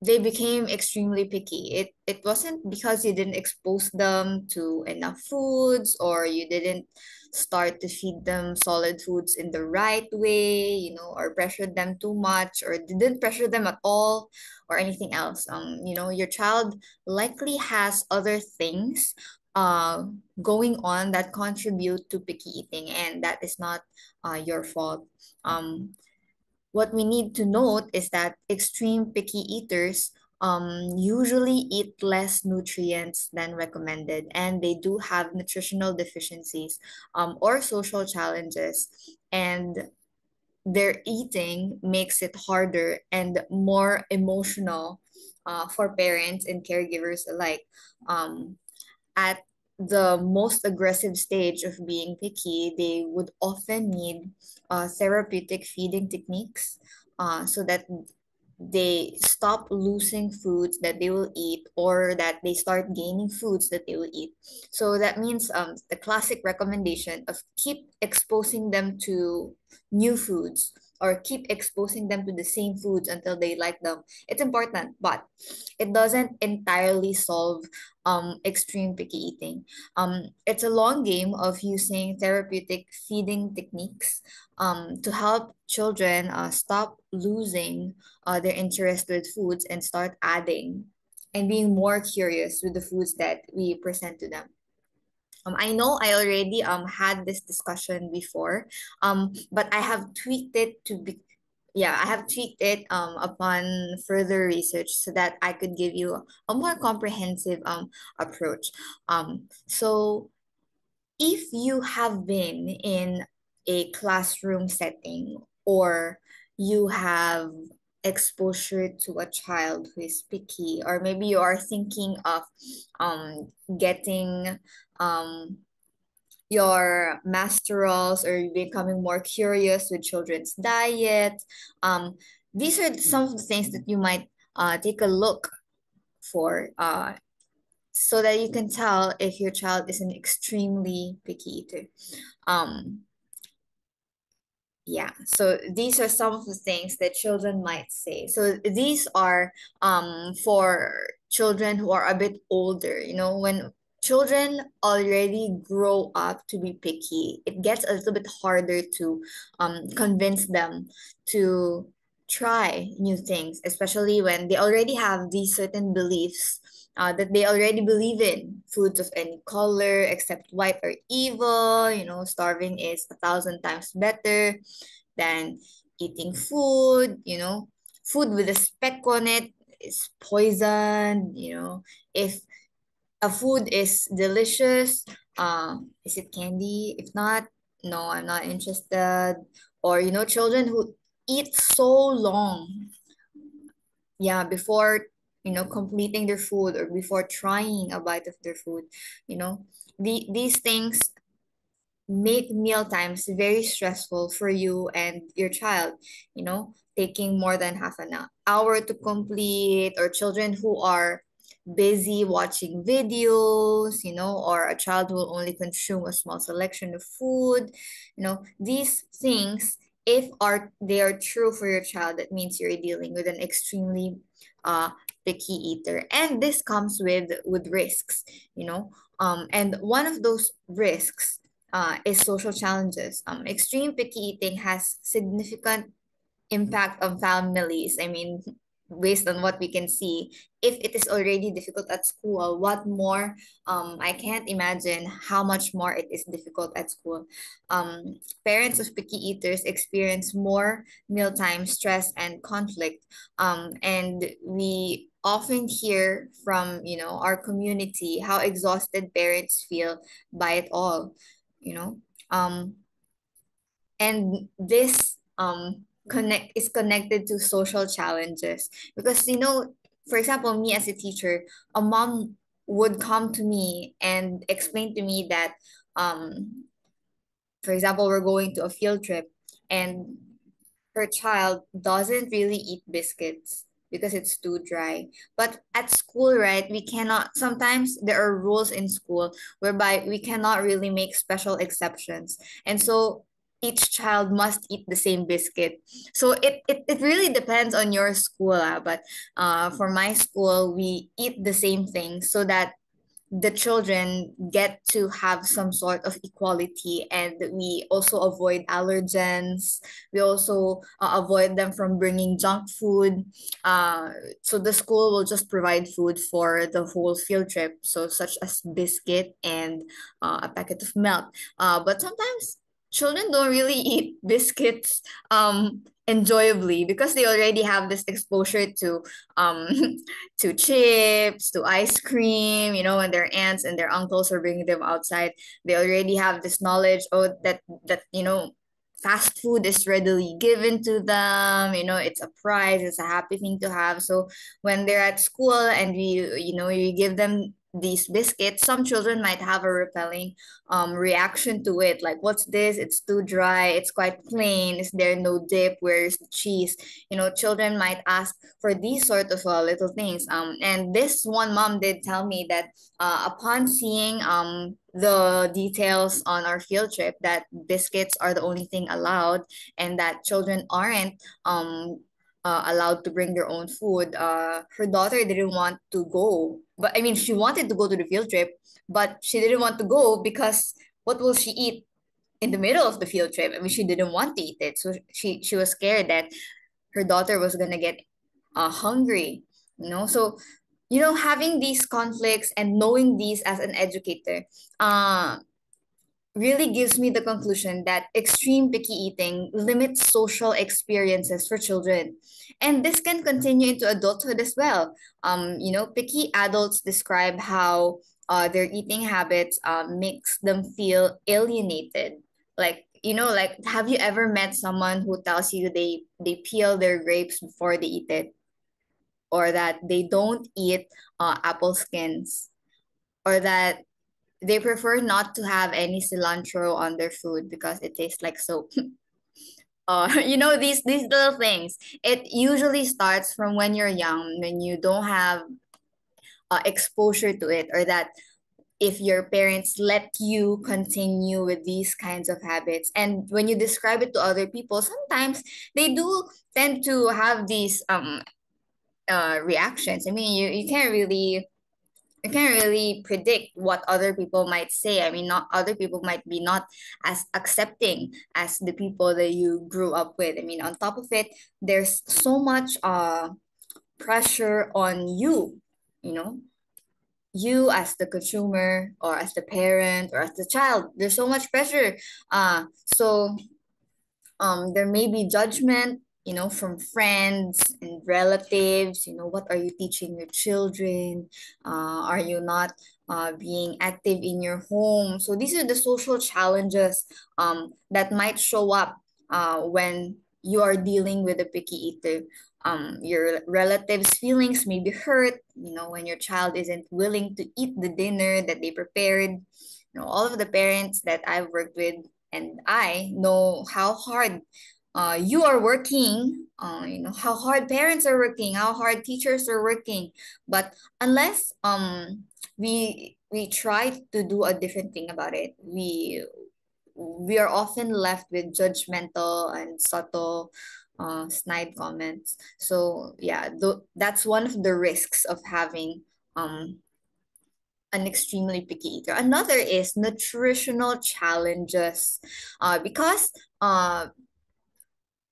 they became extremely picky. It wasn't because you didn't expose them to enough foods, or you didn't start to feed them solid foods in the right way, or pressured them too much, or didn't pressure them at all, or anything else. Your child likely has other things uh going on that contribute to picky eating, and that is not your fault. What we need to note is that extreme picky eaters usually eat less nutrients than recommended, and they do have nutritional deficiencies or social challenges. And their eating makes it harder and more emotional for parents and caregivers alike. At the most aggressive stage of being picky, they would often need therapeutic feeding techniques so that they stop losing foods that they will eat, or that they start gaining foods that they will eat. So that means the classic recommendation of keep exposing them to new foods, or keep exposing them to the same foods until they like them. It's important, but it doesn't entirely solve extreme picky eating. It's a long game of using therapeutic feeding techniques to help children stop losing their interest with foods and start adding and being more curious with the foods that we present to them. I know I already had this discussion before, but I have tweaked it to be yeah, I have tweaked it upon further research so that I could give you a more comprehensive approach. So if you have been in a classroom setting, or you have exposure to a child who is picky, or maybe you are thinking of getting um your masterals, or becoming more curious with children's diet, um these are some of the things that you might take a look for, so that you can tell if your child is an extremely picky eater. Um, yeah, so these are some of the things that children might say. So these are for children who are a bit older. When children already grow up to be picky, it gets a little bit harder to convince them to try new things, especially when they already have these certain beliefs that they already believe in. Foods of any color except white are evil. Starving is 1,000 times better than eating food. Food with a speck on it is poison. If a food is delicious, is it candy? If not, no, I'm not interested. Or children who eat so long, yeah, before completing their food, or before trying a bite of their food. These things make meal times very stressful for you and your child, taking more than half an hour to complete, or children who are busy watching videos, or a child who will only consume a small selection of food. These things, if they are true for your child, that means you're dealing with an extremely uh picky eater, and this comes with risks. And one of those risks is social challenges. Extreme picky eating has significant impact on families. I mean, based on what we can see, if it is already difficult at school, what more? I can't imagine how much more it is difficult at school. Parents of picky eaters experience more mealtime stress and conflict. And we often hear from our community how exhausted parents feel by it all. You know, um, and this connected to social challenges, because for example, me as a teacher, a mom would come to me and explain to me that for example, we're going to a field trip, and her child doesn't really eat biscuits because it's too dry. But at school, right, we cannot, sometimes there are rules in school whereby we cannot really make special exceptions. And so each child must eat the same biscuit. So it really depends on your school, but for my school, we eat the same thing so that the children get to have some sort of equality, and we also avoid allergens. We also avoid them from bringing junk food. uh, so the school will just provide food for the whole field trip, so such as biscuit and a packet of milk. But sometimes children don't really eat biscuits enjoyably because they already have this exposure to um to chips, to ice cream, when their aunts and their uncles are bringing them outside. They already have this knowledge, oh, that fast food is readily given to them. It's a prize, it's a happy thing to have. So when they're at school and we give them these biscuits, some children might have a repelling reaction to it, like, what's this? It's too dry, it's quite plain, is there no dip, where's the cheese? Children might ask for these sort of little things. And this one mom did tell me that upon seeing the details on our field trip, that biscuits are the only thing allowed, and that children aren't allowed to bring their own food. Her daughter didn't want to go, but I mean, she wanted to go to the field trip, but she didn't want to go because what will she eat in the middle of the field trip? I mean, she didn't want to eat it, so she was scared that her daughter was gonna get hungry. So having these conflicts and knowing these as an educator really gives me the conclusion that extreme picky eating limits social experiences for children. And this can continue into adulthood as well. Picky adults describe how their eating habits makes them feel alienated. Like, have you ever met someone who tells you they peel their grapes before they eat it, or that they don't eat apple skins, or that they prefer not to have any cilantro on their food because it tastes like soap? These little things. It usually starts from when you're young, when you don't have exposure to it, or that if your parents let you continue with these kinds of habits, and when you describe it to other people, sometimes they do tend to have these reactions. I mean, you can't really predict what other people might say. I mean, not other people might be not as accepting as the people that you grew up with. I mean, on top of it, there's so much pressure on you know, you as the consumer, or as the parent, or as the child. There's so much pressure. So there may be judgment, from friends and relatives. What are you teaching your children? Are you not being active in your home? So these are the social challenges that might show up when you are dealing with a picky eater. Your relatives' feelings may be hurt, when your child isn't willing to eat the dinner that they prepared. All of the parents that I've worked with and I know how hard you are working, how hard parents are working, how hard teachers are working. But unless we try to do a different thing about it, we are often left with judgmental and subtle snide comments. So yeah, that's one of the risks of having an extremely picky eater. Another is nutritional challenges, because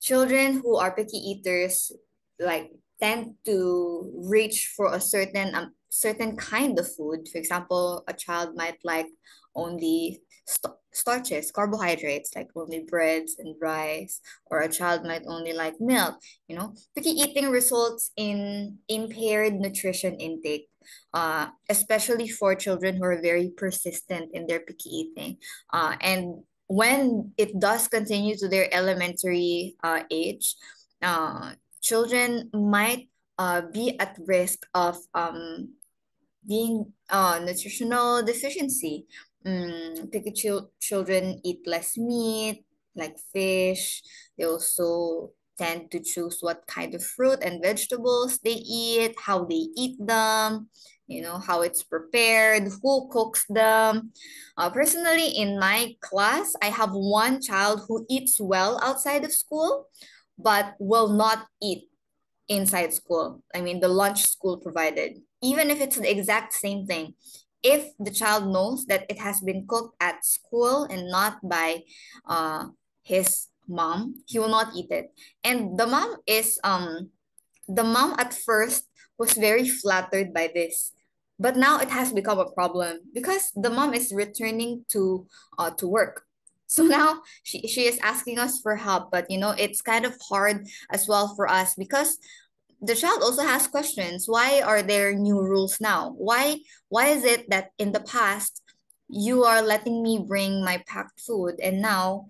children who are picky eaters, like, tend to reach for a certain kind of food. For example, a child might like only starches, carbohydrates, like only breads and rice, or a child might only like milk. Picky eating results in impaired nutrition intake, especially for children who are very persistent in their picky eating. And when it does continue to their elementary age, children might be at risk of being nutritional deficiency. Picky children eat less meat, like fish. They also tend to choose what kind of fruit and vegetables they eat, how they eat them, how it's prepared, who cooks them. Personally, in my class, I have one child who eats well outside of school, but will not eat inside school. I mean, the lunch school provided, even if it's the exact same thing. If the child knows that it has been cooked at school and not by his mom, he will not eat it. And the mom at first was very flattered by this. But now it has become a problem because the mom is returning to work. So now she is asking us for help, but it's kind of hard as well for us because the child also has questions. Why are there new rules now? Why is it that in the past you are letting me bring my packed food and now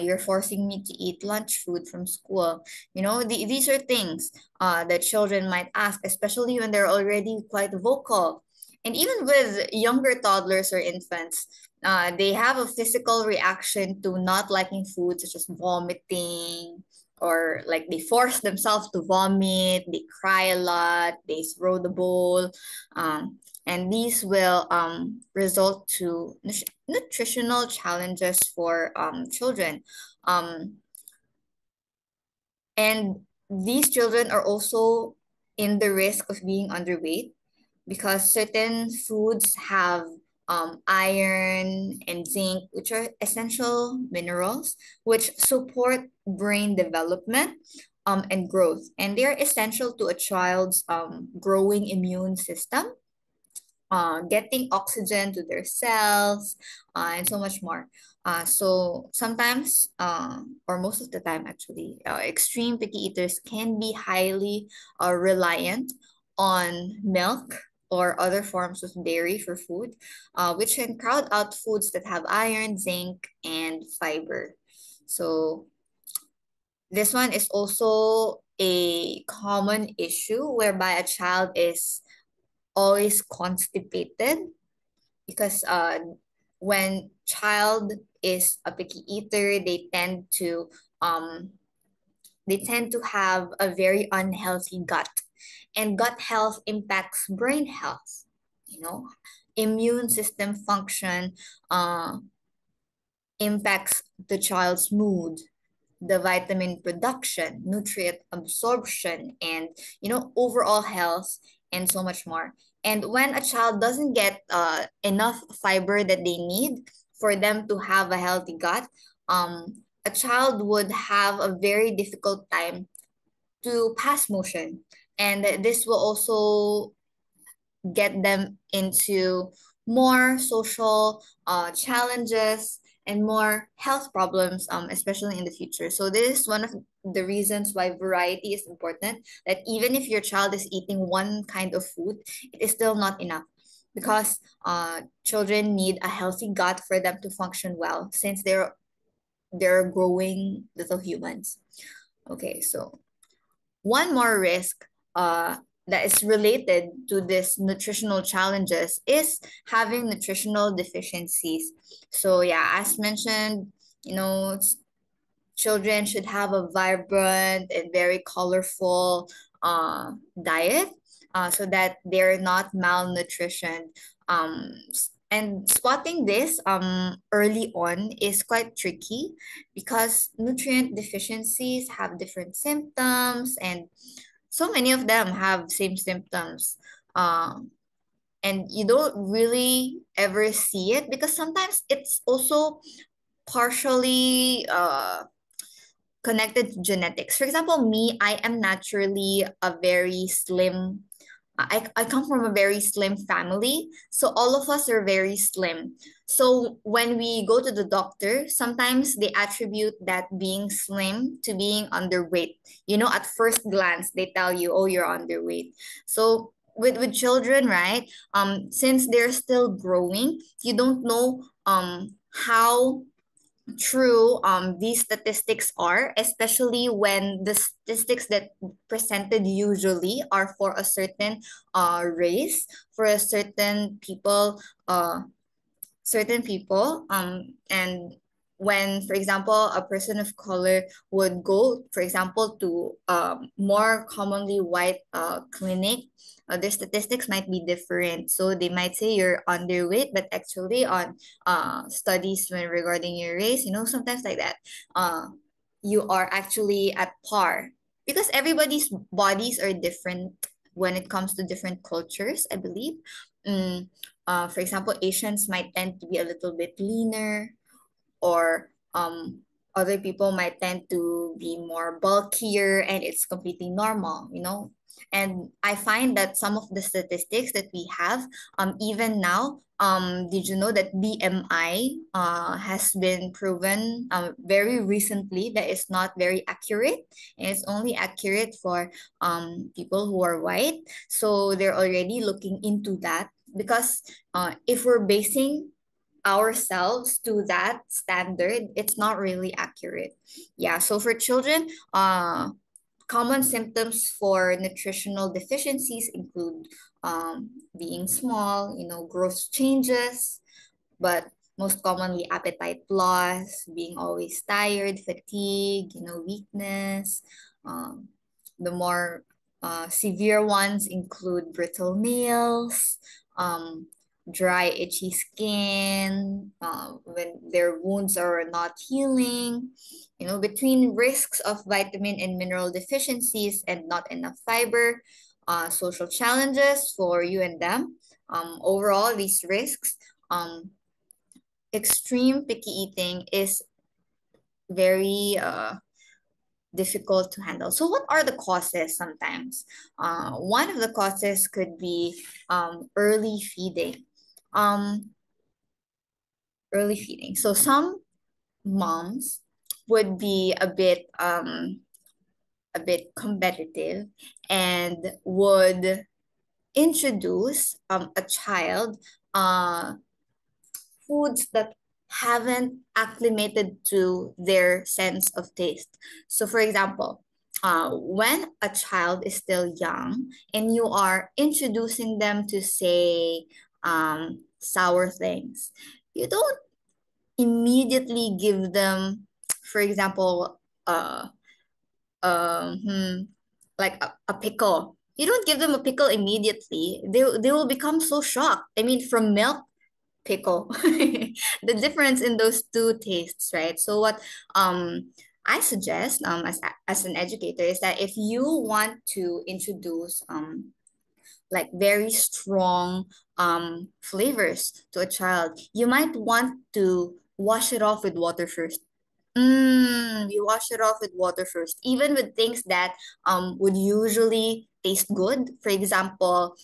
you're forcing me to eat lunch food from school? These are things that children might ask, especially when they're already quite vocal. And even with younger toddlers or infants, they have a physical reaction to not liking food, such as vomiting, or like they force themselves to vomit, they cry a lot, they throw the bowl, and these will result to nutritional challenges for children. Um, and these children are also in the risk of being underweight because certain foods have iron and zinc, which are essential minerals, which support brain development and growth. And they're essential to a child's growing immune system, getting oxygen to their cells, and so much more. So sometimes, or most of the time actually, extreme picky eaters can be highly reliant on milk or other forms of dairy for food, which can crowd out foods that have iron, zinc, and fiber. So this one is also a common issue whereby a child is always constipated because when child is a picky eater, um they tend to have a very unhealthy gut, and gut health impacts brain health, you know immune system function, uh impacts the child's mood, the vitamin production, nutrient absorption, and overall health, and so much more. And when a child doesn't get enough fiber that they need for them to have a healthy gut, a child would have a very difficult time to pass motion, and this will also get them into more social challenges and more health problems, especially in the future. So this is one of the reasons why variety is important. That even if your child is eating one kind of food, it is still not enough because children need a healthy gut for them to function well, since they're growing little humans. Okay, so one more risk that is related to this nutritional challenges is having nutritional deficiencies. So yeah, as mentioned, children should have a vibrant and very colorful diet, so that they're not malnutrition. And spotting this early on is quite tricky because nutrient deficiencies have different symptoms, and so many of them have same symptoms. And you don't really ever see it because sometimes it's also partially connected to genetics. For example, me, I am naturally a very slim. I come from a very slim family. So all of us are very slim. So when we go to the doctor, sometimes they attribute that being slim to being underweight. At first glance, they tell you, oh, you're underweight. So with children, right? Since they're still growing, you don't know how true these statistics are, especially when the statistics that presented usually are for a certain race, for a certain people, and when, for example, a person of color would go, for example, to more commonly white clinic, their statistics might be different. So they might say you're underweight, but actually on studies when regarding your race, sometimes like that, you are actually at par because everybody's bodies are different when it comes to different cultures, I believe. Mm, for example, Asians might tend to be a little bit leaner, or other people might tend to be more bulkier, and it's completely normal. And I find that some of the statistics that we have, even now, did you know that BMI has been proven very recently that it's not very accurate, and it's only accurate for people who are white. So they're already looking into that, because if we're basing ourselves to that standard, it's not really accurate. Yeah, so for children, common symptoms for nutritional deficiencies include being small, growth changes, but most commonly appetite loss, being always tired, fatigue, weakness. Um, the more severe ones include brittle nails, um, dry, itchy skin, when their wounds are not healing. Between risks of vitamin and mineral deficiencies and not enough fiber, social challenges for you and them. Overall, these risks, extreme picky eating is very difficult to handle. So what are the causes sometimes? One of the causes could be early feeding. Um, Early feeding. So some moms would be a bit competitive and would introduce a child foods that haven't acclimated to their sense of taste. So, for example, when a child is still young and you are introducing them to, say, sour things, you don't immediately give them, for example, um, hmm, like a pickle. You don't give them a pickle immediately. They will become so shocked. I mean, from milk, pickle. The difference in those two tastes, right? So what I suggest as an educator is that if you want to introduce like very strong flavors to a child, you might want to wash it off with water first. You wash it off with water first, even with things that would usually taste good. For example,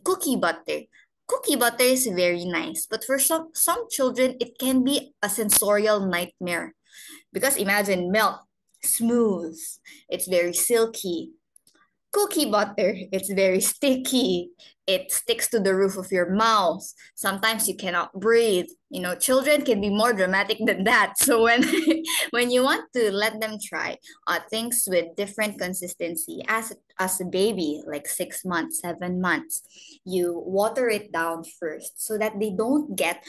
cookie butter. Cookie butter is very nice, but for some children, it can be a sensorial nightmare, because imagine milk, smooth, it's very silky. Cookie butter, it's very sticky. It sticks to the roof of your mouth. Sometimes you cannot breathe. Children can be more dramatic than that. So when when you want to let them try things with different consistency as a baby, like 6 months, 7 months, you water it down first so that they don't get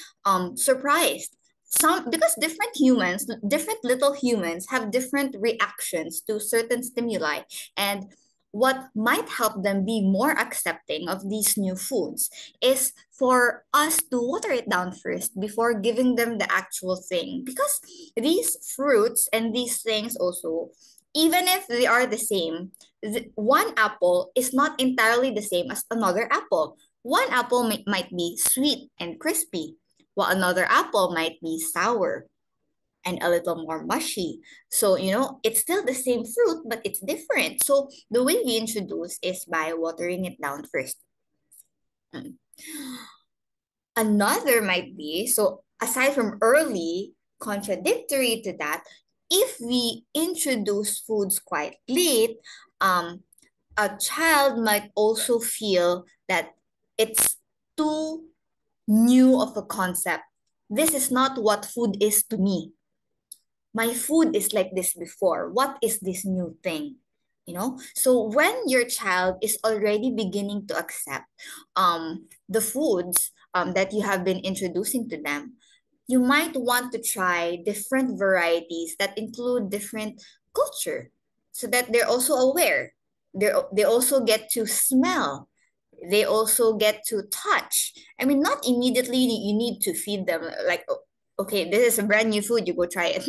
surprised. Because different little humans have different reactions to certain stimuli, and what might help them be more accepting of these new foods is for us to water it down first before giving them the actual thing. Because these fruits and these things also, even if they are the same, one apple is not entirely the same as another apple. One apple might be sweet and crispy, while another apple might be sour and a little more mushy. So, it's still the same fruit, but it's different. So the way we introduce is by watering it down first. Mm. Another might be, so aside from early, contradictory to that, if we introduce foods quite late, a child might also feel that it's too new of a concept. This is not what food is to me. My food is like this before. What is this new thing? So when your child is already beginning to accept the foods that you have been introducing to them, you might want to try different varieties that include different culture so that they're also aware. They also get to smell. They also get to touch. I mean, not immediately you need to feed them like, okay, this is a brand new food, you go try it.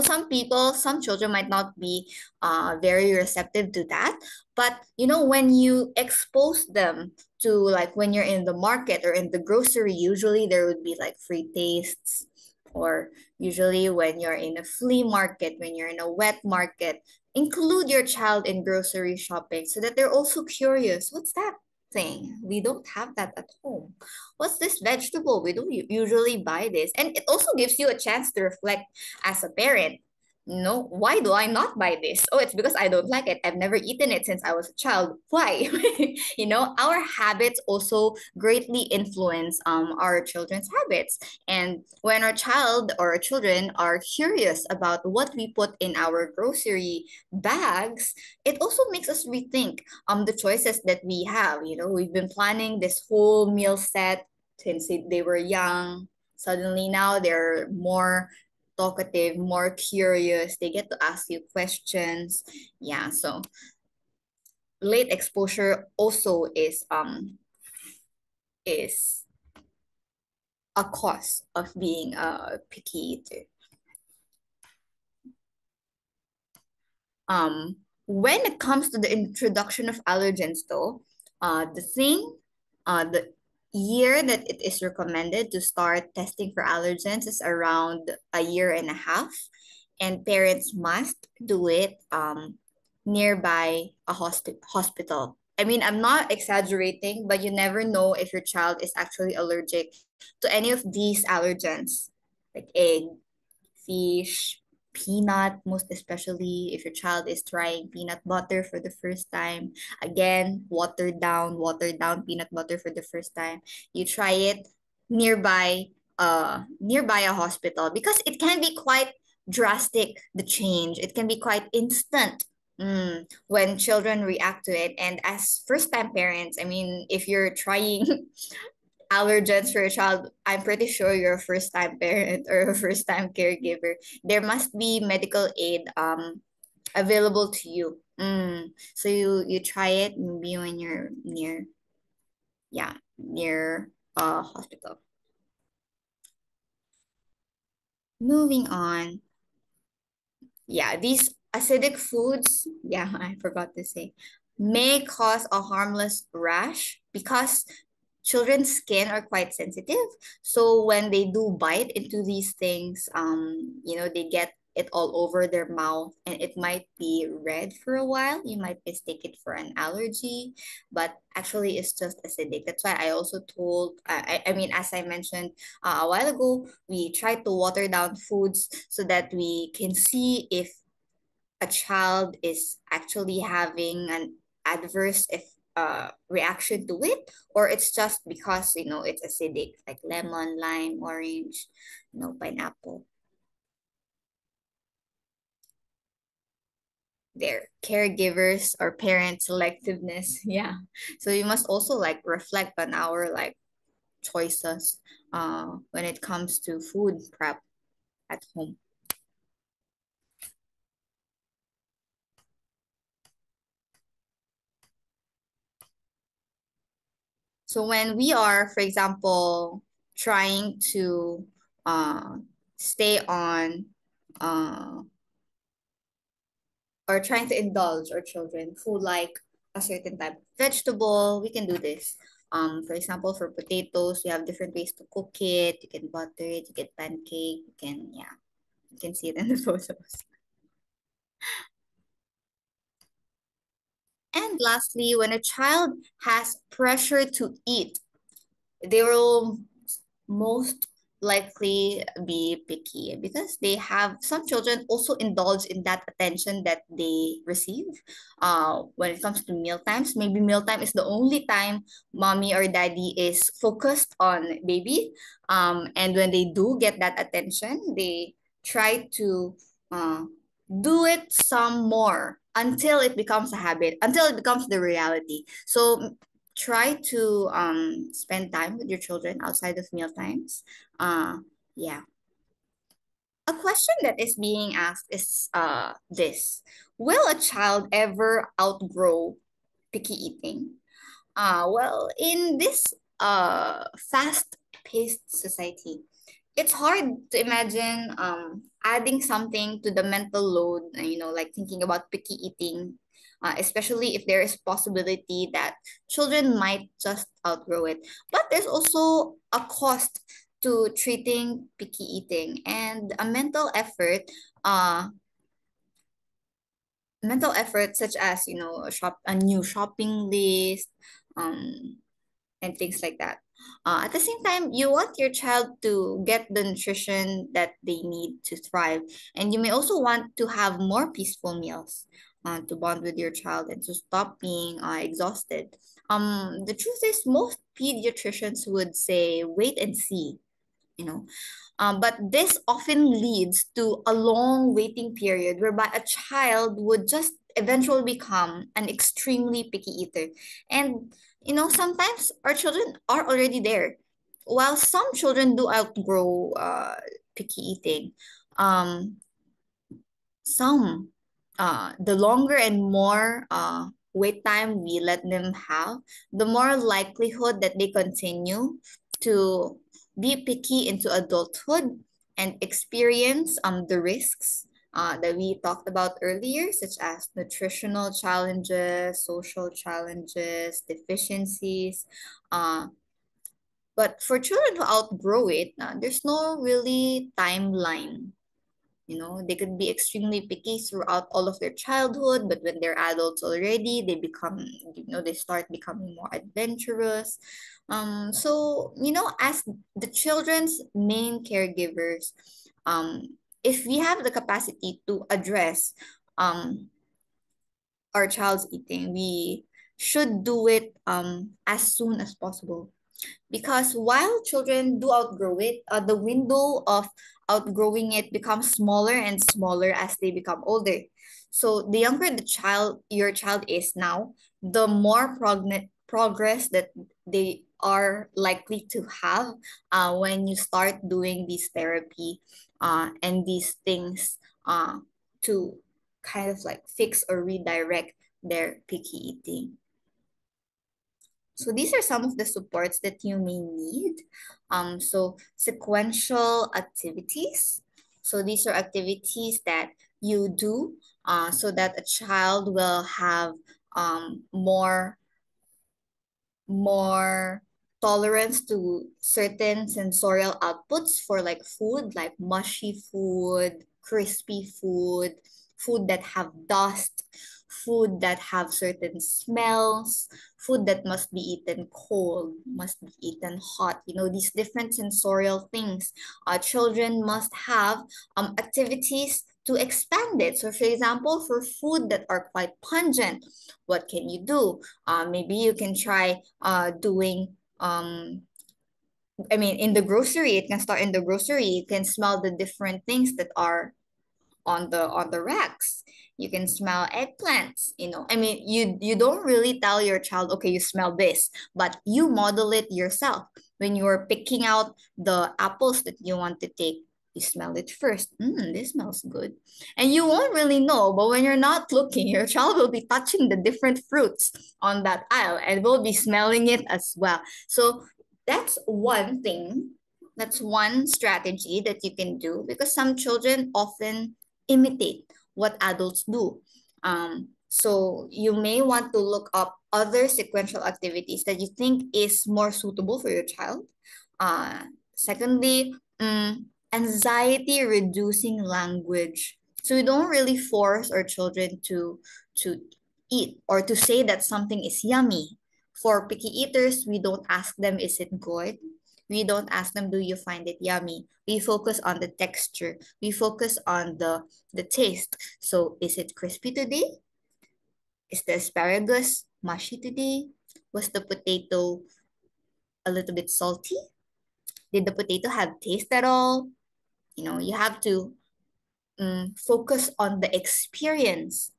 Some people, some children might not be very receptive to that. But, when you expose them to like when you're in the market or in the grocery, usually there would be like free tastes, or usually when you're in a flea market, when you're in a wet market, include your child in grocery shopping so that they're also curious. What's that thing? We don't have that at home. What's this vegetable? We don't usually buy this. And it also gives you a chance to reflect as a parent. No, why do I not buy this? Oh, it's because I don't like it. I've never eaten it since I was a child. Why? Our habits also greatly influence our children's habits. And when our child or our children are curious about what we put in our grocery bags, it also makes us rethink the choices that we have. We've been planning this whole meal set since they were young. Suddenly now they're more talkative, more curious. They get to ask you questions. Yeah, so late exposure also is a cause of being a picky eater. When it comes to the introduction of allergens, though, the year that it is recommended to start testing for allergens is around a year and a half, and parents must do it nearby a hospital. I mean, I'm not exaggerating, but you never know if your child is actually allergic to any of these allergens, like egg, fish, peanut, most especially if your child is trying peanut butter for the first time. Again, watered down peanut butter for the first time. You try it nearby a hospital because it can be quite drastic, the change. It can be quite instant. When children react to it. And as first time parents, I mean, if you're trying allergens for a child, I'm pretty sure you're a first time parent or a first time caregiver. There must be medical aid available to you. So you try it maybe when you're near a hospital. Moving on. Yeah, these acidic foods, yeah, I forgot to say, may cause a harmless rash because children's skin are quite sensitive. So when they do bite into these things, they get it all over their mouth and it might be red for a while. You might mistake it for an allergy, but actually it's just acidic. That's why I also told, I mean, as I mentioned a while ago, we try to water down foods so that we can see if a child is actually having an adverse reaction to it, or it's just because it's acidic, like lemon, lime, orange, pineapple. Their caregivers or parent selectiveness. Yeah, so you must also like reflect on our like choices when it comes to food prep at home. So when we are, for example, trying to uh, stay on uh, or trying to indulge our children who like a certain type of vegetable, we can do this. For example, for potatoes, we have different ways to cook it. You can butter it, you can pancake, you can see it in the photos. And lastly, when a child has pressure to eat, they will most likely be picky because they have some children also indulge in that attention that they receive when it comes to meal times. Maybe mealtime is the only time mommy or daddy is focused on baby, and when they do get that attention, they try to uh, do it some more until it becomes a habit, until it becomes the reality. So try to spend time with your children outside of meal times. Yeah. A question that is being asked is this. Will a child ever outgrow picky eating? Well, in this fast-paced society, it's hard to imagine adding something to the mental load, like thinking about picky eating, especially if there is possibility that children might just outgrow it. But there's also a cost to treating picky eating and a mental effort such as a new shopping list, um and things like that. At the same time, you want your child to get the nutrition that they need to thrive. And you may also want to have more peaceful meals to bond with your child and to stop being exhausted. The truth is, most pediatricians would say, wait and see, you know. But this often leads to a long waiting period whereby a child would just eventually become an extremely picky eater. And, sometimes our children are already there. While some children do outgrow picky eating, um, some the longer and more wait time we let them have, the more likelihood that they continue to be picky into adulthood and experience the risks that we talked about earlier, such as nutritional challenges, social challenges, deficiencies. Uh, but for children who outgrow it, there's no really timeline. They could be extremely picky throughout all of their childhood, but when they're adults already, they start becoming more adventurous. So, as the children's main caregivers, if we have the capacity to address um, our child's eating, we should do it as soon as possible. Because while children do outgrow it, the window of outgrowing it becomes smaller and smaller as they become older. So the younger your child is now, the more progress that they are likely to have when you start doing this therapy and these things to kind of like fix or redirect their picky eating. So these are some of the supports that you may need. So sequential activities. So these are activities that you do so that a child will have more tolerance to certain sensorial outputs for like food, like mushy food, crispy food, food that have dust, food that have certain smells, food that must be eaten cold, must be eaten hot. These different sensorial things. Children must have activities to expand it. So for example, for food that are quite pungent, what can you do? Maybe you can try doing in the grocery. It can start in the grocery. You can smell the different things that are on the racks. You can smell eggplants. You don't really tell your child, okay, you smell this, but you model it yourself. When you're picking out the apples that you want to take, you smell it first. This smells good. And you won't really know, but when you're not looking, your child will be touching the different fruits on that aisle and will be smelling it as well. So that's one thing. That's one strategy that you can do, because some children often imitate what adults do. So you may want to look up other sequential activities that you think is more suitable for your child. Secondly, anxiety reducing language. So we don't really force our children to eat or to say that something is yummy. For picky eaters, we don't ask them, is it good? We don't ask them, do you find it yummy? We focus on the texture. We focus on the taste. So is it crispy today? Is the asparagus mushy today? Was the potato a little bit salty? Did the potato have taste at all? You have to focus on the experience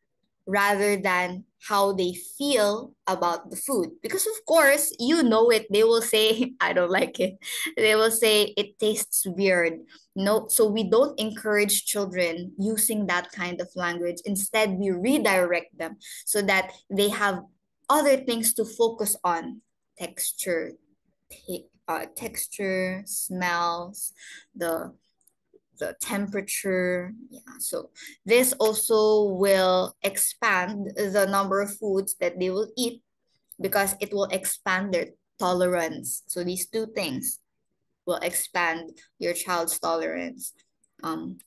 rather than how they feel about the food. Because of course, you know it. They will say, I don't like it. They will say it tastes weird. No, so we don't encourage children using that kind of language. Instead, we redirect them so that they have other things to focus on: texture, texture, smells, the temperature. Yeah, so this also will expand the number of foods that they will eat because it will expand their tolerance. So these two things will expand your child's tolerance. Um,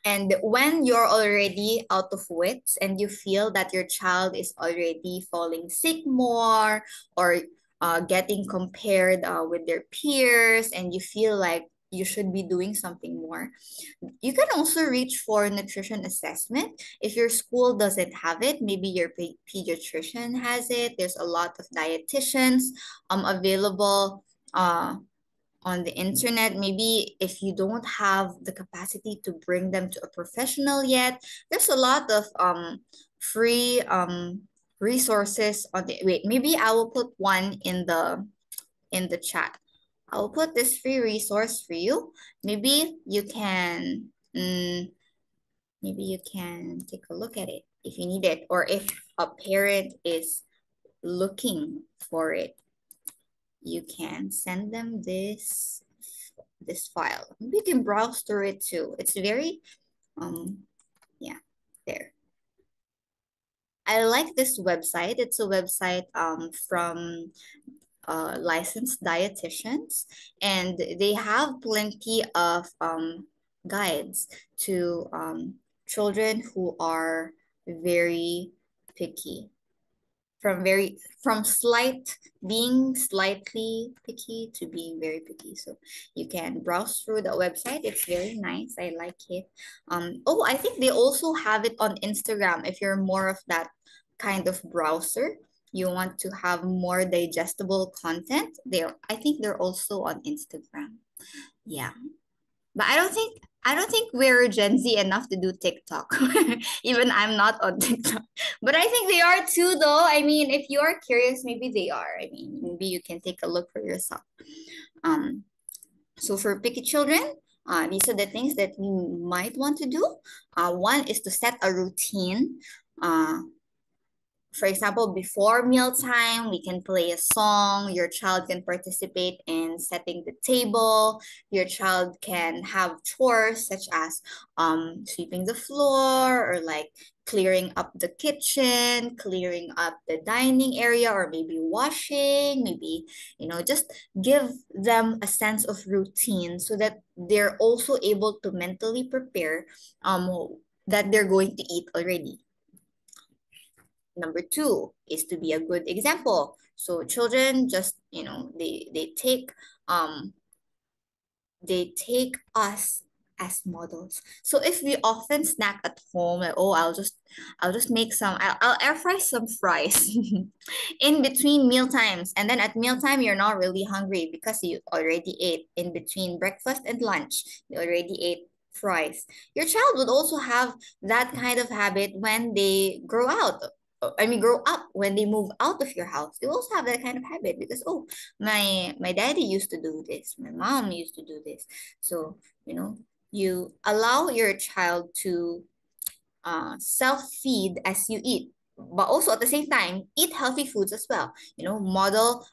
and when you're already out of wits and you feel that your child is already falling sick more, or getting compared with their peers, and you feel like you should be doing something more, you can also reach for nutrition assessment. If your school doesn't have it, maybe your pediatrician has it. There's a lot of dietitians available on the internet. Maybe if you don't have the capacity to bring them to a professional yet, there's a lot of free resources on the wait, maybe I will put one in the chat. I'll put this free resource for you. Maybe you can maybe you can take a look at it if you need it, or if a parent is looking for it, you can send them this file. Maybe you can browse through it too. It's very yeah, there. I like this website. It's a website from licensed dietitians, and they have plenty of guides to children who are very picky. From being slightly picky to being very picky. So you can browse through the website. It's very nice. I like it. Oh, I think they also have it on Instagram. If you're more of that kind of browser, you want to have more digestible content, I think they're also on Instagram. Yeah. But I don't think we're Gen Z enough to do TikTok. Even I'm not on TikTok. But I think they are too though. I mean, if you are curious, maybe they are. I mean, maybe you can take a look for yourself. Um, so for picky children, these are the things that you might want to do. One is to set a routine. For example, before mealtime, we can play a song. Your child can participate in setting the table. Your child can have chores such as sweeping the floor, or like clearing up the kitchen, clearing up the dining area, or maybe washing, maybe, just give them a sense of routine so that they're also able to mentally prepare that they're going to eat already. Number two is to be a good example. So children just, they take us as models. So if we often snack at home, like, oh, I'll just make I'll air fry some fries in between meal times. And then at mealtime, you're not really hungry because you already ate in between breakfast and lunch. You already ate fries. Your child would also have that kind of habit when they grow out. I mean, grow up, when they move out of your house. They also have that kind of habit because, oh, my daddy used to do this, my mom used to do this. So, you allow your child to self-feed as you eat, but also at the same time eat healthy foods as well. Model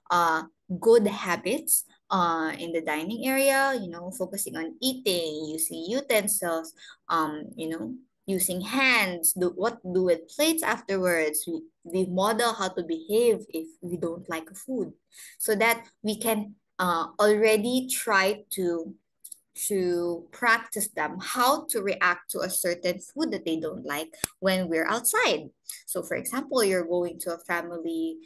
good habits in the dining area, focusing on eating, using utensils, using hands, what do with plates afterwards. We model how to behave if we don't like a food, so that we can already try to practice them how to react to a certain food that they don't like when we're outside. So for example, you're going to a family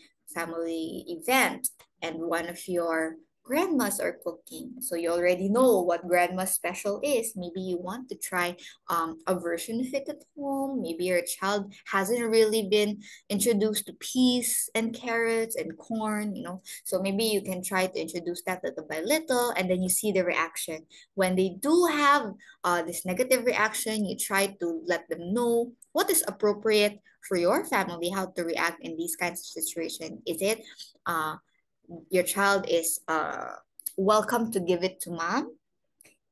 event, and one of your grandmas are cooking. So you already know what grandma's special is. Maybe you want to try a version of it at home. Maybe your child hasn't really been introduced to peas and carrots and corn, So maybe you can try to introduce that little by little, and then you see the reaction. When they do have this negative reaction, you try to let them know what is appropriate for your family, how to react in these kinds of situations. Is it your child is welcome to give it to mom?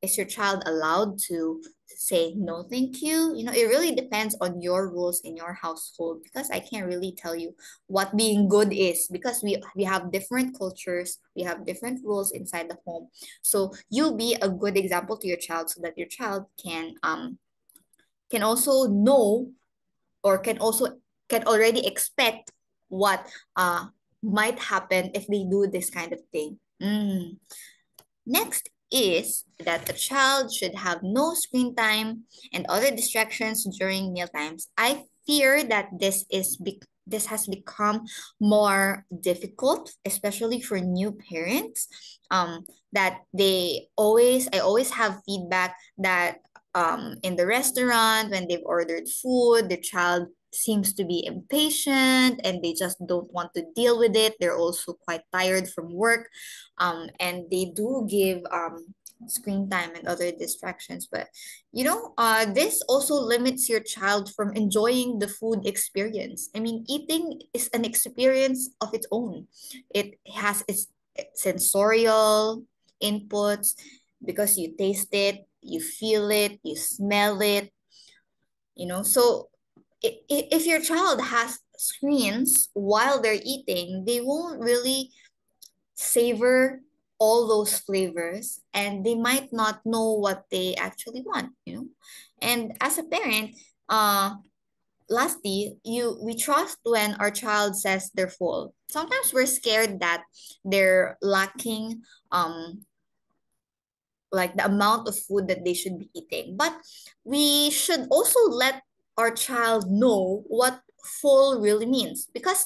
Is your child allowed to say no thank you? It really depends on your rules in your household, because I can't really tell you what being good is, because we have different cultures, we have different rules inside the home. So you be a good example to your child, so that your child can also know, or can already expect what might happen if they do this kind of thing. Next is that the child should have no screen time and other distractions during meal times. I fear that this has become more difficult, especially for new parents. That I always have feedback that in the restaurant, when they've ordered food, the child seems to be impatient and they just don't want to deal with it. They're also quite tired from work, and they do give screen time and other distractions. But this also limits your child from enjoying the food experience. I mean, eating is an experience of its own. It has its sensorial inputs, because you taste it, you feel it, you smell it. So if your child has screens while they're eating, they won't really savor all those flavors, and they might not know what they actually want. And as a parent, lastly, we trust when our child says they're full. Sometimes we're scared that they're lacking like the amount of food that they should be eating. But we should also let our child know what full really means, because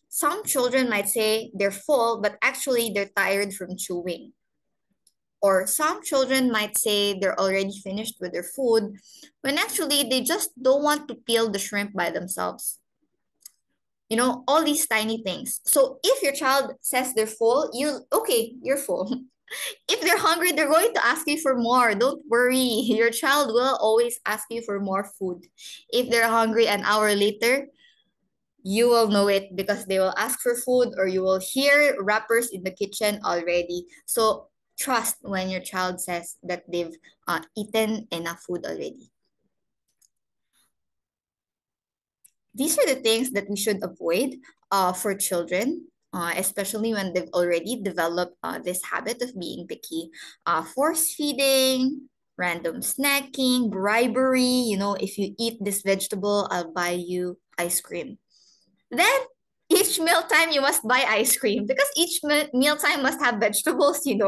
some children might say they're full, but actually they're tired from chewing. Or some children might say they're already finished with their food, when actually they just don't want to peel the shrimp by themselves. All these tiny things. So if your child says they're full, you're full. If they're hungry, they're going to ask you for more. Don't worry. Your child will always ask you for more food. If they're hungry an hour later, you will know it, because they will ask for food, or you will hear wrappers in the kitchen already. So trust when your child says that they've eaten enough food already. These are the things that we should avoid for children, especially when they've already developed this habit of being picky. Force feeding, random snacking, bribery. If you eat this vegetable, I'll buy you ice cream. Then each mealtime you must buy ice cream, because each mealtime must have vegetables. Each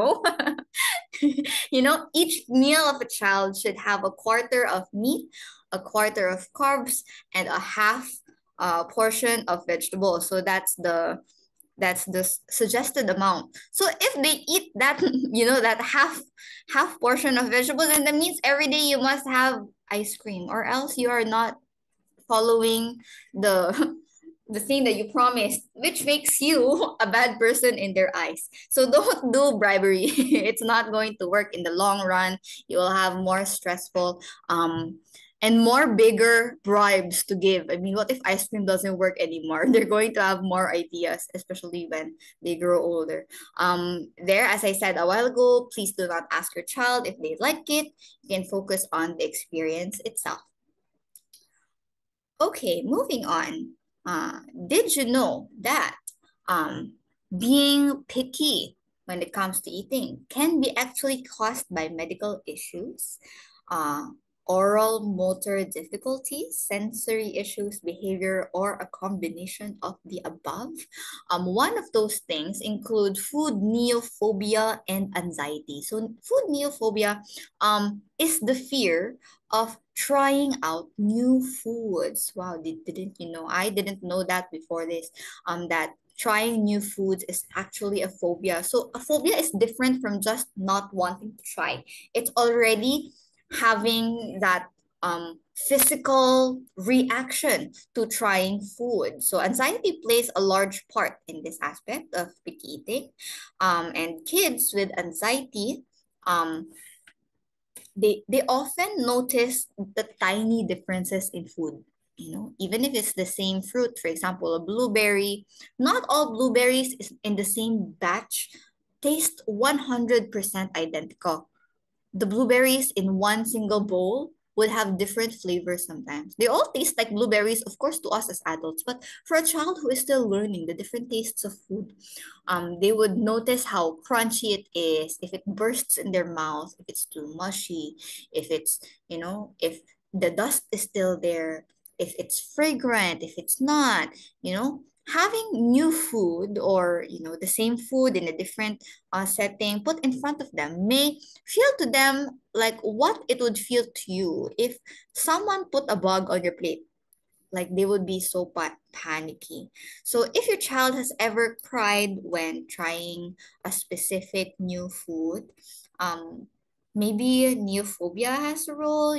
meal of a child should have a quarter of meat, a quarter of carbs, and a half portion of vegetables. So that's the suggested amount. So if they eat that, that half portion of vegetables, then that means every day you must have ice cream, or else you are not following the the thing that you promised, which makes you a bad person in their eyes. So don't do bribery. It's not going to work in the long run. You will have more stressful and more bigger bribes to give. I mean, what if ice cream doesn't work anymore? They're going to have more ideas, especially when they grow older. As I said a while ago, please do not ask your child if they like it. You can focus on the experience itself. Okay, moving on. Did you know that being picky when it comes to eating can be actually caused by medical issues, uh, oral motor difficulties, sensory issues, behavior, or a combination of the above? One of those things include food neophobia and anxiety. So food neophobia is the fear of trying out new foods. Wow, didn't you know? I didn't know that before this. That trying new foods is actually a phobia. So a phobia is different from just not wanting to try. It's already having that physical reaction to trying food. So anxiety plays a large part in this aspect of picky eating. And kids with anxiety, they often notice the tiny differences in food. Even if it's the same fruit, for example, a blueberry, not all blueberries is in the same batch taste 100% identical. The blueberries in one single bowl would have different flavors sometimes. They all taste like blueberries, of course, to us as adults, but for a child who is still learning the different tastes of food, they would notice how crunchy it is, if it bursts in their mouth, if it's too mushy, if if the dust is still there, if it's fragrant, if it's not, having new food or the same food in a different setting put in front of them may feel to them like what it would feel to you if someone put a bug on your plate. Like they would be so panicky. So if your child has ever cried when trying a specific new food, um, maybe neophobia has a role.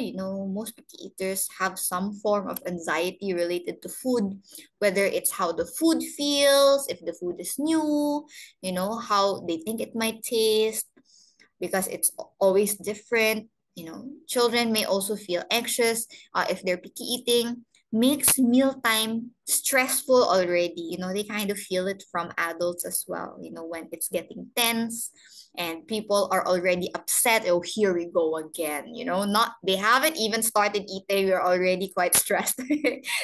Most picky eaters have some form of anxiety related to food, whether it's how the food feels, if the food is new, how they think it might taste, because it's always different. Children may also feel anxious if they're picky eating, makes mealtime stressful already. They kind of feel it from adults as well, when it's getting tense and people are already upset. Oh, here we go again. Not they haven't even started eating, we're already quite stressed.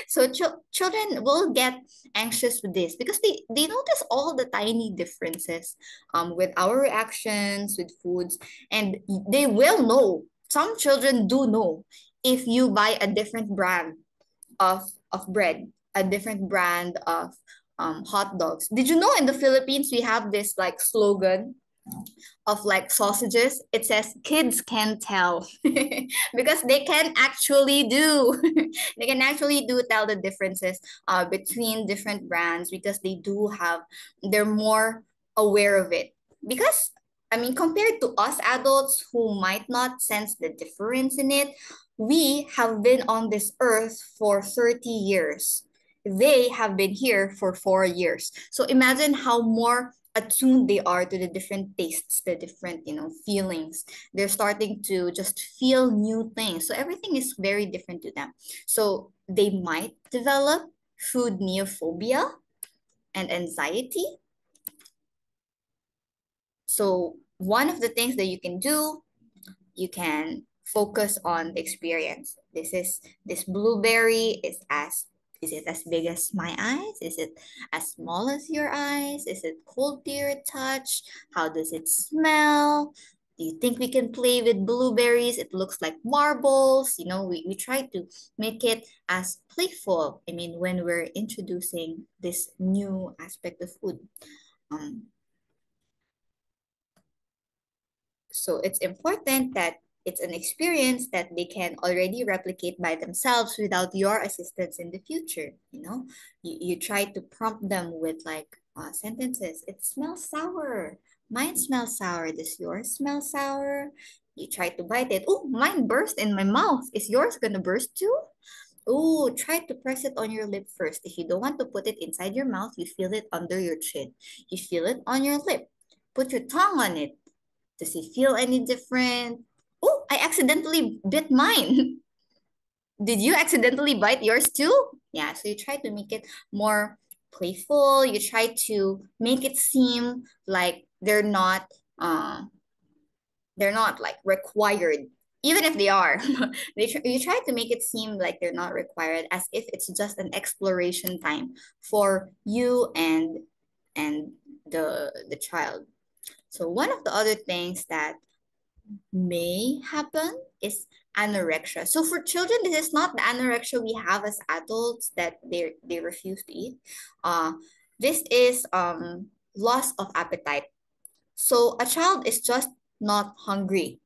So children will get anxious with this because they notice all the tiny differences with our reactions with foods, and they will know. Some children do know if you buy a different brand of bread, a different brand of hot dogs. Did you know in the Philippines we have this like slogan of like sausages? It says kids can tell because they can actually do they can actually do tell the differences between different brands, because they're more aware of it. Because I mean, compared to us adults who might not sense the difference in it, we have been on this earth for 30 years. They have been here for 4 years. So imagine how more attuned they are to the different tastes, the different, feelings. They're starting to just feel new things. So everything is very different to them. So they might develop food neophobia and anxiety. So one of the things that you can do, you can focus on the experience. This blueberry is it as big as my eyes? Is it as small as your eyes? Is it cold to your touch? How does it smell? Do you think we can play with blueberries? It looks like marbles. We try to make it as playful. I mean, when we're introducing this new aspect of food. Um, So it's important that it's an experience that they can already replicate by themselves without your assistance in the future. You try to prompt them with like sentences. It smells sour. Mine smells sour. Does yours smell sour? You try to bite it. Oh, mine burst in my mouth. Is yours gonna burst too? Oh, try to press it on your lip first. If you don't want to put it inside your mouth, you feel it under your chin. You feel it on your lip. Put your tongue on it. Does it feel any different? Oh, I accidentally bit mine. Did you accidentally bite yours too? Yeah, so you try to make it more playful. You try to make it seem like they're not like required, even if they are. You try to make it seem like they're not required, as if it's just an exploration time for you and the child. So one of the other things that may happen is anorexia. So for children, this is not the anorexia we have as adults, that they refuse to eat. Uh, this is loss of appetite. So a child is just not hungry.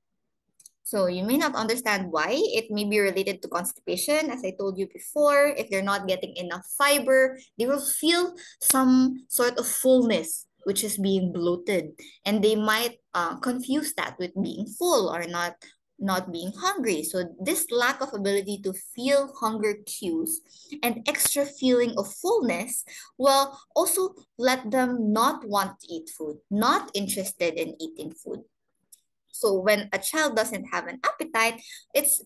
So you may not understand why. It may be related to constipation, as I told you before. If they're not getting enough fiber, they will feel some sort of fullness, which is being bloated, and they might confuse that with being full or not being hungry. So this lack of ability to feel hunger cues and extra feeling of fullness will also let them not want to eat food, not interested in eating food. So when a child doesn't have an appetite, it's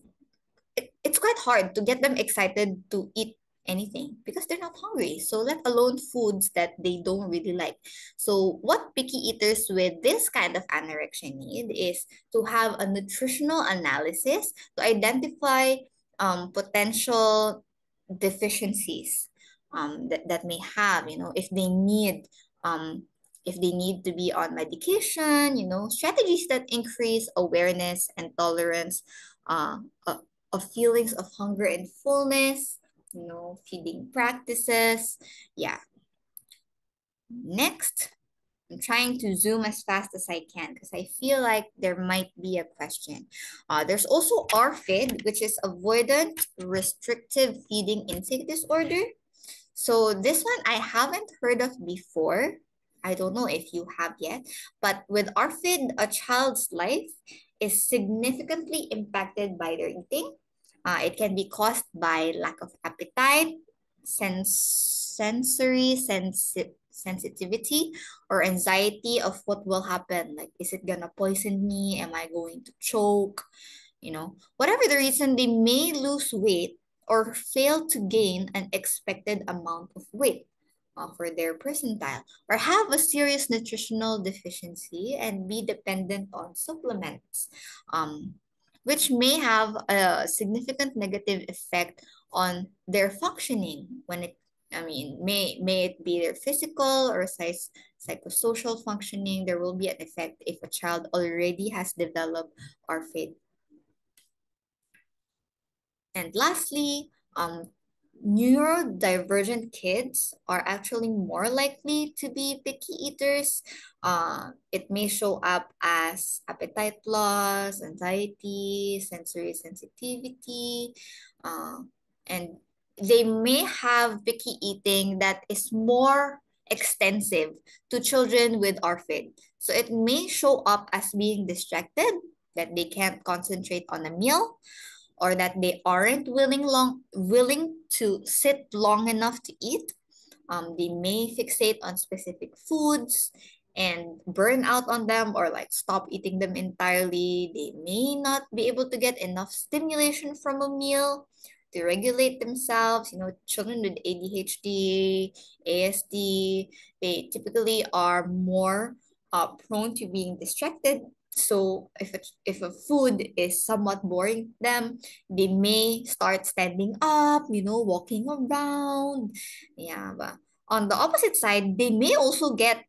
it's quite hard to get them excited to eat anything because they're not hungry. So let alone foods that they don't really like. So what picky eaters with this kind of anorexia need is to have a nutritional analysis to identify potential deficiencies that may have, if they need to be on medication, strategies that increase awareness and tolerance uh, of, of feelings of hunger and fullness, feeding practices. Yeah. Next, I'm trying to zoom as fast as I can because I feel like there might be a question. There's also RFID, which is avoidant restrictive feeding intake disorder. So this one I haven't heard of before. I don't know if you have yet, but with ARFID, a child's life is significantly impacted by their eating. It can be caused by lack of appetite, sensory sensitivity, or anxiety of what will happen. Like, is it gonna poison me? Am I going to choke? Whatever the reason, they may lose weight or fail to gain an expected amount of weight for their percentile, or have a serious nutritional deficiency and be dependent on supplements, which may have a significant negative effect on their functioning may it be their physical or psychosocial functioning. There will be an effect if a child already has developed ORFID. And lastly, neurodivergent kids are actually more likely to be picky eaters. It may show up as appetite loss, anxiety, sensory sensitivity, and they may have picky eating that is more extensive to children with ORFID. So it may show up as being distracted, that they can't concentrate on a meal, or that they aren't willing to sit long enough to eat. They may fixate on specific foods and burn out on them, or like stop eating them entirely. They may not be able to get enough stimulation from a meal to regulate themselves. Children with ADHD, ASD, they typically are more prone to being distracted. So if a food is somewhat boring to them, they may start standing up, walking around. Yeah, but on the opposite side, they may also get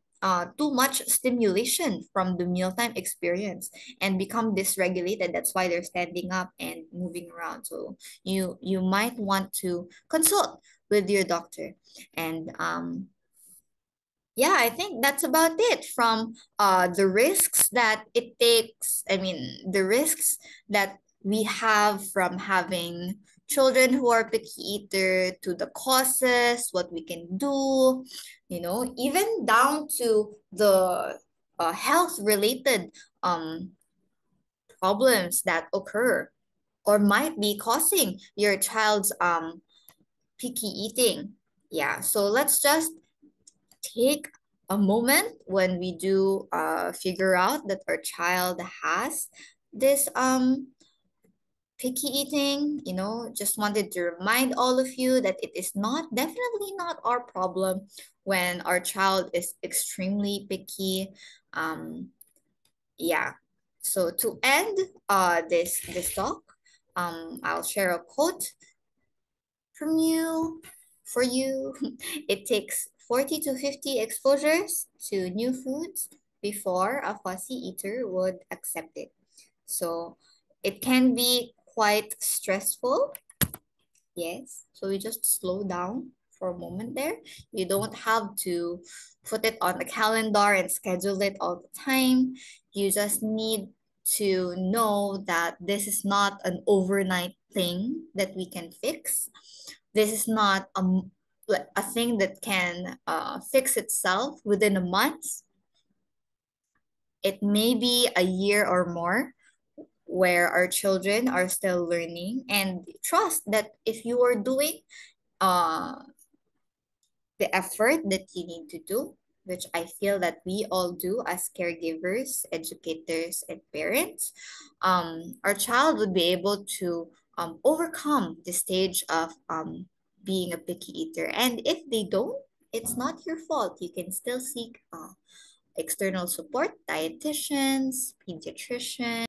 too much stimulation from the mealtime experience and become dysregulated. That's why they're standing up and moving around. So you might want to consult with your doctor. And yeah, I think that's about it from the risks that it takes. I mean, the risks that we have from having children who are picky eater, to the causes, what we can do, even down to the health related problems that occur or might be causing your child's picky eating. Yeah, so let's just take a moment when we do figure out that our child has this picky eating. Just wanted to remind all of you that it is definitely not our problem when our child is extremely picky. Yeah, so to end this talk, I'll share a quote from you for you. It takes 40 to 50 exposures to new foods before a fussy eater would accept it. So it can be quite stressful. Yes. So you just slow down for a moment there. You don't have to put it on the calendar and schedule it all the time. You just need to know that this is not an overnight thing that we can fix. This is not a thing that can fix itself within a month. It may be a year or more where our children are still learning, and trust that if you are doing uh, the effort that you need to do, which I feel that we all do as caregivers, educators, and parents, our child would be able to overcome the stage of being a picky eater. And if they don't, it's not your fault. You can still seek external support, dietitians, pediatricians.